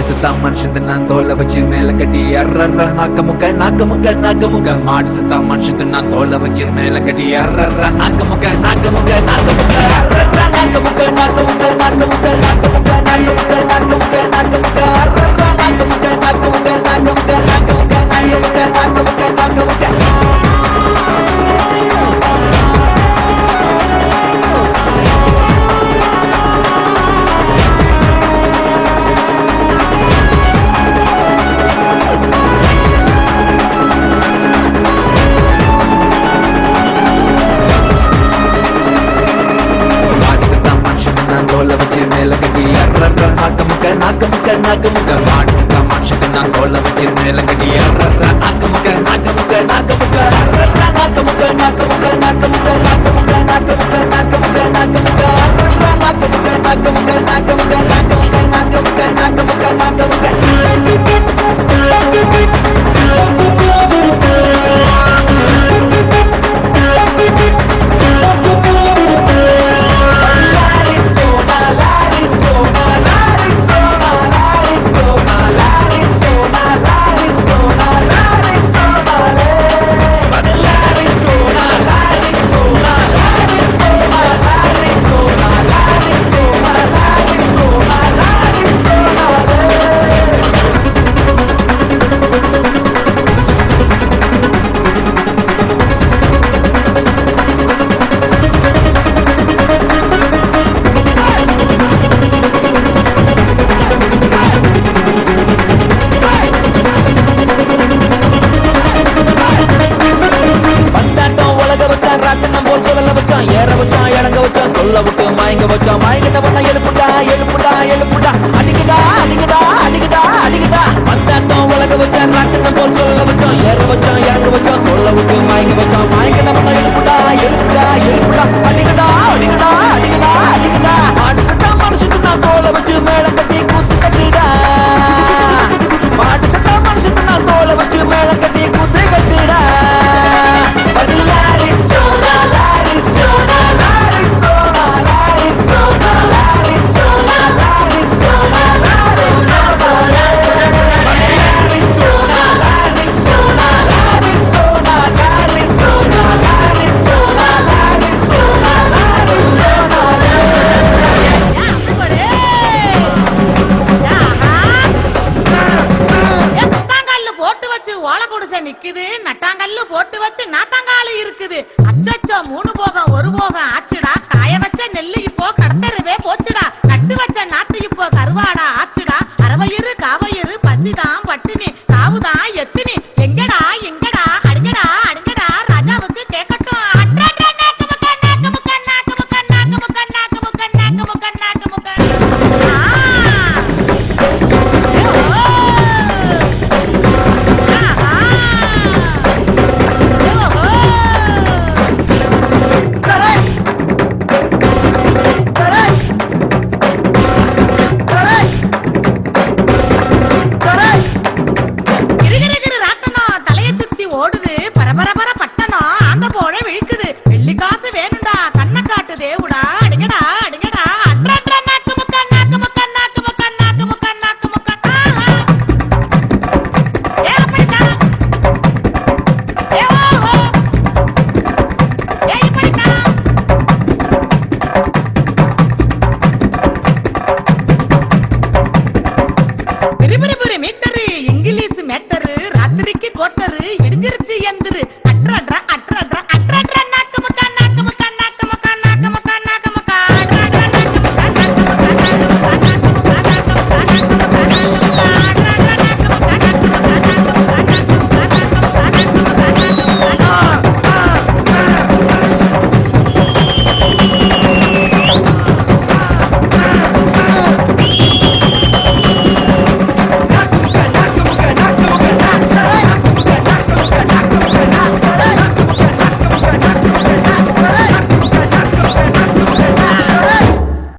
மாடு மனுஷன் நான் தோலை வச்சு மேல கட்டி அர்ற நாக்க முக்க நாக்க முக்க நாக்க முக்க மாடு சுத்தா மனுஷன் நான் தோலை வச்சு மேல கட்டி அர்ற நாக்க முக்க நாக்க முக்க நாக்க முக்க அர்ற நாக்க முக்க நாக்க முக்க நாக்க முக்க நாக்க முக்க நாக்க முக்க நாக்க முக்க நாக்க முக்க அர்ற நாக்க முக்க நாக்க முக்க நாக்க முக்க நாக்க முக்க நாக்க முக்க நாக்க முக்க நாக்க முக்க நாக்கமுக்க மாடு சுத்தா மனுஷன் நான் தோலை வச்சு மேல கட்டி அர்ற நாக்கமுக்க நாக்கமுக்க நாக்கமுக்க அர்ற நாக்கமுக்க நாக்கமுக்க நாக்கமுக்க நாக்கமுக்க நாக்கமுக்க நாக்கமுக்க நாக்கமுக்க அர்ற நாக்கமுக்க நாக்கமுக்க நாக்கமுக்க நாக்கமுக்க நாக்கமுக்க நாக்கமுக்க நாக்கமுக்க இங்கிலீஷ் மேட்டரு ராத்திரிக்கு கோட்டரு இடிஞ்சிருச்சு எந்திரு